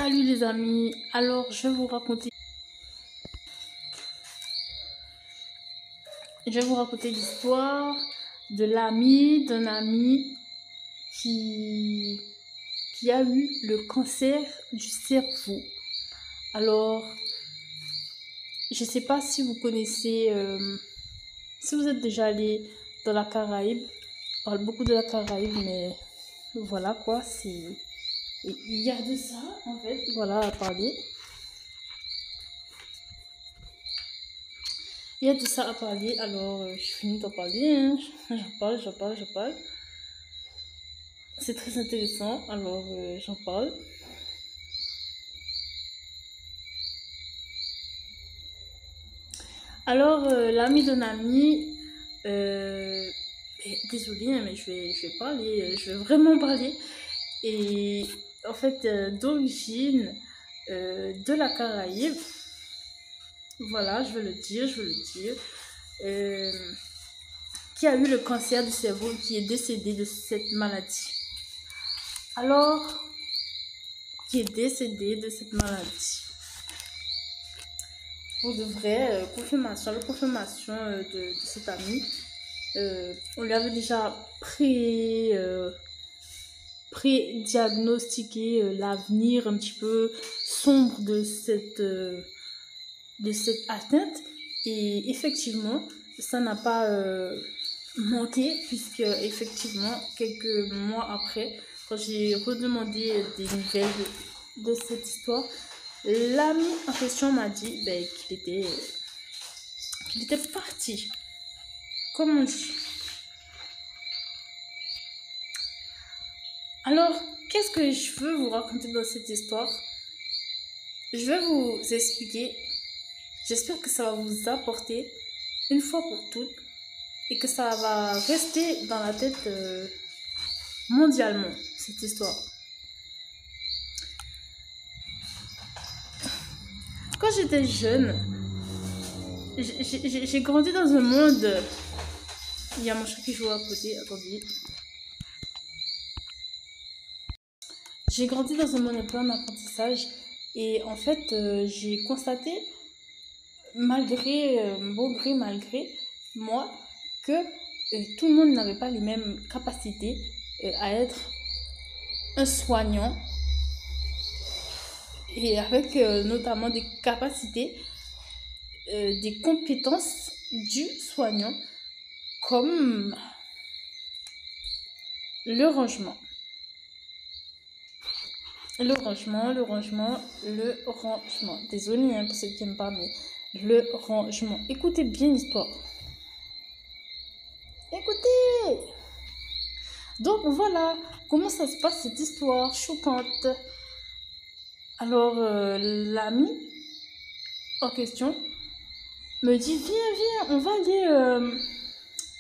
Salut les amis, alors je vais vous raconter l'histoire de l'ami d'un ami qui, qui a eu le cancer du cerveau. Alors, je ne sais pas si vous connaissez, si vous êtes déjà allé dans la Caraïbe, on parle beaucoup de la Caraïbe, mais voilà quoi, il y a de ça en fait, voilà à parler. Il y a de ça à parler, alors je finis d'en parler, hein. J'en parle. C'est très intéressant, alors j'en parle. Alors, l'ami d'un ami, désolé, hein, mais je vais parler, je vais vraiment parler. Et en fait, d'origine de la Caraïbe, voilà, je veux le dire, euh, qui a eu le cancer du cerveau, qui est décédé de cette maladie. Alors, qui est décédé de cette maladie. Pour de vrai, la confirmation de cet ami. On lui avait déjà pré-diagnostiqué l'avenir un petit peu sombre de cette atteinte. Et effectivement, ça n'a pas manqué, puisque effectivement, quelques mois après, quand j'ai redemandé des nouvelles de cette histoire, l'ami en question m'a dit qu'il était parti. Comme on dit. Alors, qu'est-ce que je veux vous raconter dans cette histoire? Je vais vous expliquer. J'espère que ça va vous apporter une fois pour toutes et que ça va rester dans la tête mondialement, cette histoire. Quand j'étais jeune, j'ai grandi dans un monde... Il y a mon chat qui joue à côté, attendez. J'ai grandi dans un monde plein d'apprentissage et en fait, j'ai constaté, malgré moi, que tout le monde n'avait pas les mêmes capacités à être un soignant et avec notamment des capacités, des compétences du soignant comme le rangement. Le rangement. Désolée hein, pour ceux qui n'aiment pas, mais le rangement. Écoutez bien l'histoire. Écoutez! Donc voilà, comment ça se passe cette histoire choquante. Alors, l'ami en question me dit, viens, on va aller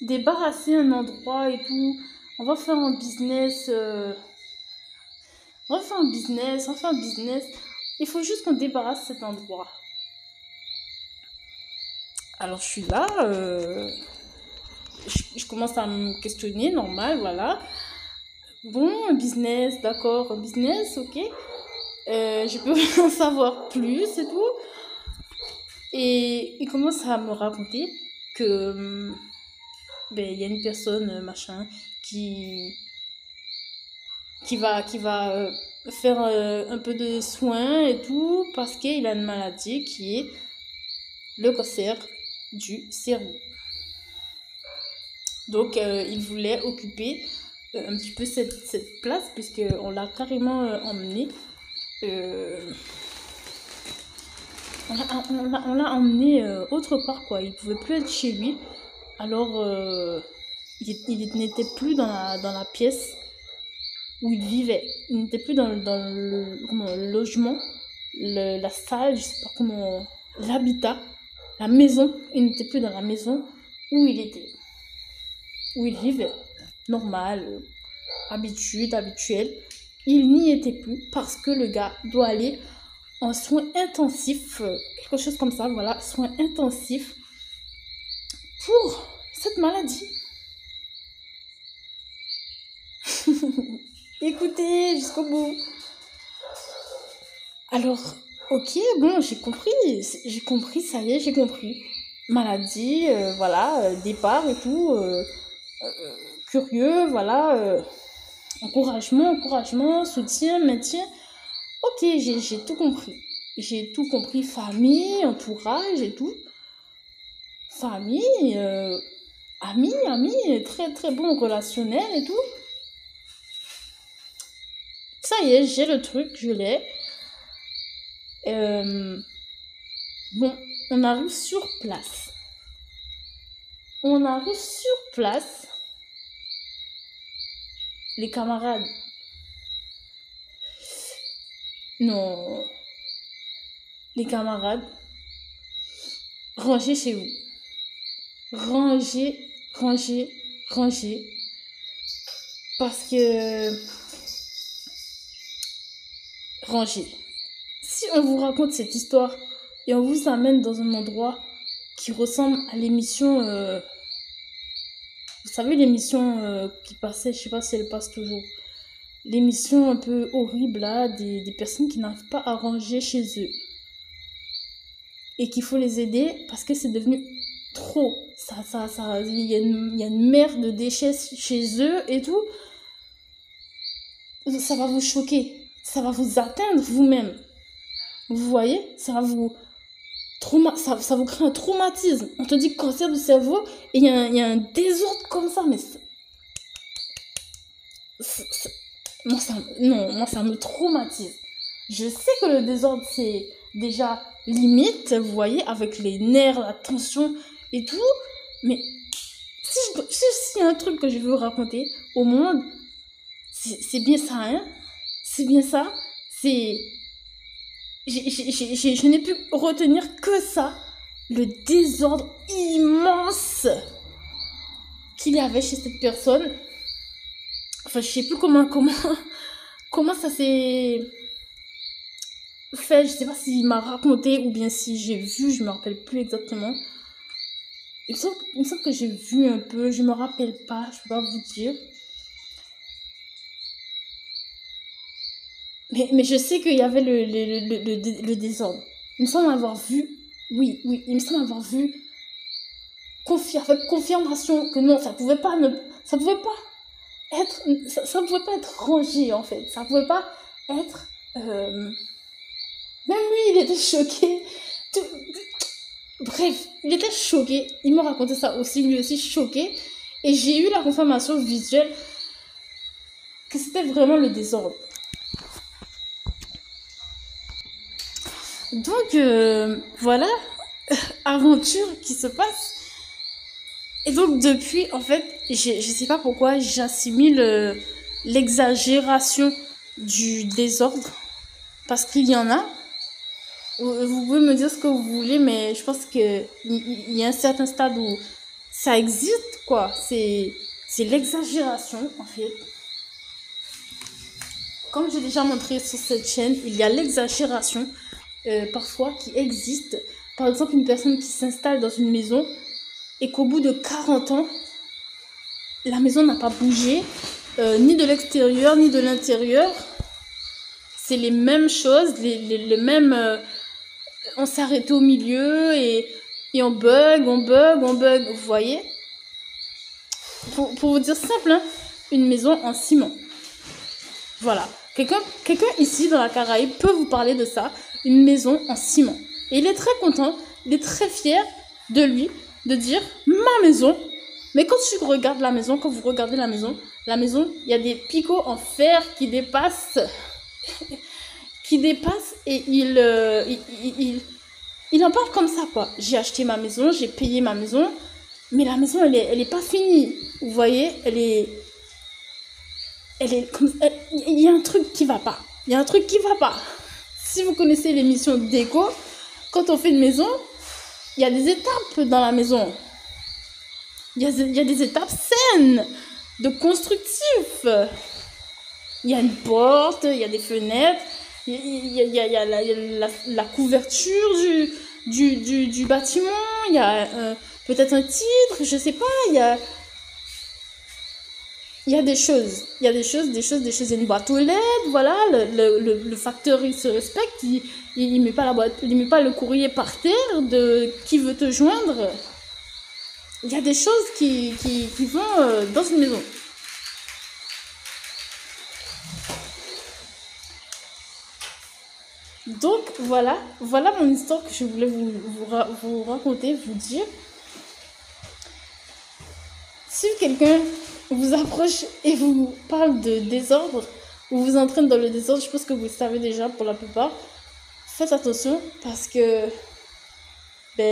débarrasser un endroit et tout. On va faire un business. On va faire un business. Il faut juste qu'on débarrasse cet endroit. Alors, je suis là. Je commence à me questionner, normal, voilà. Bon, un business, d'accord, un business, ok. Je peux en savoir plus et tout. Et il commence à me raconter que y a une personne, machin, qui va faire un peu de soins et tout, parce qu'il a une maladie qui est le cancer du cerveau. Donc, il voulait occuper un petit peu cette place, puisqu'on l'a carrément emmené. On l'a emmené autre part, quoi. Il ne pouvait plus être chez lui. Alors, il n'était plus dans la pièce où il vivait. Il n'était plus dans le logement, la salle, je sais pas comment, l'habitat, la maison. Il n'était plus dans la maison où il était, où il vivait. Normal, habituel. Il n'y était plus parce que le gars doit aller en soins intensifs, quelque chose comme ça, voilà, soins intensifs pour cette maladie. Écoutez jusqu'au bout. Alors, ok, bon, j'ai compris, ça y est, j'ai compris. Maladie, voilà, départ et tout, curieux, voilà, encouragement, soutien, maintien. Ok, j'ai tout compris. J'ai tout compris, famille, entourage et tout. Famille, amis, très très bon relationnel et tout. Ça y est, j'ai le truc, je l'ai. Euh, bon, on arrive sur place. On arrive sur place. Les camarades. Non. Les camarades. Rangez chez vous. Rangez, rangez, rangez. Parce que... Rangez. Si on vous raconte cette histoire et on vous amène dans un endroit qui ressemble à l'émission... Vous savez l'émission qui passait, je sais pas si elle passe toujours. L'émission un peu horrible là, des personnes qui n'arrivent pas à ranger chez eux. Et qu'il faut les aider parce que c'est devenu trop. Il y a une mer de déchets chez eux et tout. Ça va vous choquer. Ça va vous atteindre vous-même. Vous voyez? Ça va vous... ça vous crée un traumatisme. On te dit cancer du cerveau et il y a un désordre comme ça, mais moi ça me traumatise. Je sais que le désordre c'est déjà limite, vous voyez, avec les nerfs, la tension et tout, mais si y a un truc que je veux raconter au monde, c'est bien ça, hein? C'est bien ça. Je n'ai pu retenir que ça, le désordre immense qu'il y avait chez cette personne. Enfin, je sais plus comment ça s'est fait. Je sais pas s'il m'a raconté ou bien si j'ai vu, je me rappelle plus exactement. Il me semble que j'ai vu un peu, je me rappelle pas, je peux pas vous dire. Mais je sais qu'il y avait le désordre. Il me semble avoir vu, oui, il me semble avoir vu, avec confirmation que non, ça pouvait pas être rangé en fait. Ça pouvait pas être. Même lui, il était choqué. Bref, il était choqué. Il m'a raconté ça aussi, lui aussi choqué. Et j'ai eu la confirmation visuelle que c'était vraiment le désordre. Donc, voilà, aventure qui se passe. Et donc, depuis, en fait, je sais pas pourquoi, j'assimile l'exagération du désordre. Parce qu'il y en a. Vous pouvez me dire ce que vous voulez, mais je pense qu'il y a un certain stade où ça existe, quoi. C'est l'exagération, en fait. Comme j'ai déjà montré sur cette chaîne, il y a l'exagération parfois qui existe. Par exemple, une personne qui s'installe dans une maison et qu'au bout de 40 ans, la maison n'a pas bougé, ni de l'extérieur, ni de l'intérieur. C'est les mêmes choses, les mêmes... on s'est arrêté au milieu et on bug, vous voyez. Pour vous dire simple, hein, une maison en ciment. Voilà. Quelqu'un ici dans la Caraïbe peut vous parler de ça, une maison en ciment. Et il est très content, il est très fier de lui, de dire ma maison. Mais quand vous regardez la maison, il y a des picots en fer qui dépassent, et il en parle comme ça, quoi. J'ai acheté ma maison, j'ai payé ma maison, mais la maison, elle est pas finie. Vous voyez, il y a un truc qui va pas. Si vous connaissez l'émission Déco, quand on fait une maison, il y a des étapes dans la maison. Il y a des étapes saines, de constructif. Il y a une porte, il y a des fenêtres, il y a la couverture du bâtiment, il y a peut-être un titre, je sais pas, il y a il y a des choses, il y a des choses, il y a une boîte aux lettres, voilà, le facteur il se respecte, il met pas la boîte, il met pas le courrier par terre de qui veut te joindre. Il y a des choses qui vont dans une maison. Donc voilà mon histoire que je voulais vous raconter, vous dire. Si quelqu'un vous approche et vous parle de désordre, ou vous entraîne dans le désordre, je pense que vous le savez déjà pour la plupart, faites attention parce que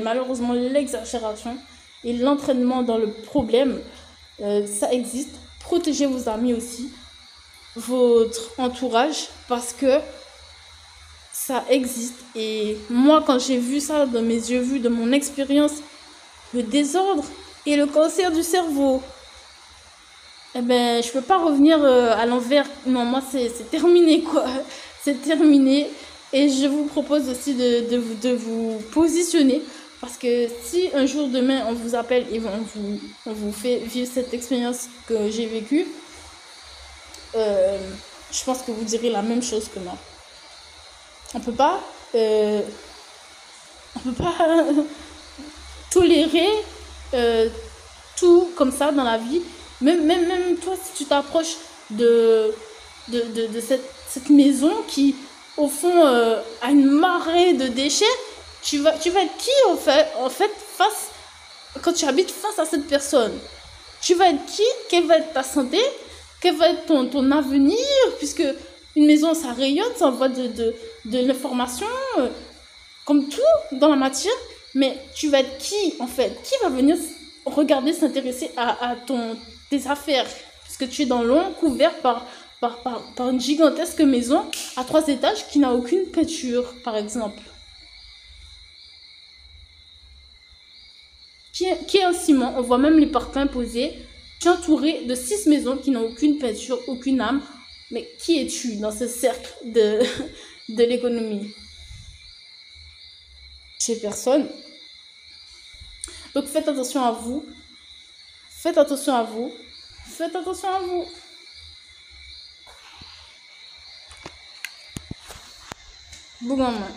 malheureusement l'exagération et l'entraînement dans le problème, ça existe. Protégez vos amis aussi, votre entourage, parce que ça existe. Et moi, quand j'ai vu ça de mes yeux, vu de mon expérience, le désordre et le cancer du cerveau, je peux pas revenir à l'envers. Non, moi, c'est terminé, quoi. C'est terminé. Et je vous propose aussi de vous positionner. Parce que si un jour, demain, on vous appelle et on vous fait vivre cette expérience que j'ai vécue, je pense que vous direz la même chose que moi. On peut pas tolérer tout comme ça dans la vie. Même toi, si tu t'approches de cette maison qui, au fond, a une marée de déchets, tu vas être qui en fait quand tu habites face à cette personne? Tu vas être qui? Quelle va être ta santé? Quel va être ton avenir? Puisque une maison, ça rayonne, ça envoie de l'information, comme tout dans la matière. Mais tu vas être qui en fait? Qui va venir regarder, s'intéresser à tes affaires? Puisque tu es dans l'ombre, couvert par une gigantesque maison à 3 étages qui n'a aucune peinture, par exemple. Qui est un ciment, on voit même les parpaings posés. Tu es entouré de 6 maisons qui n'ont aucune peinture, aucune âme. Mais qui es-tu dans ce cercle de l'économie? Chez personne. Donc faites attention à vous. Faites attention à vous. Faites attention à vous. Bon maman.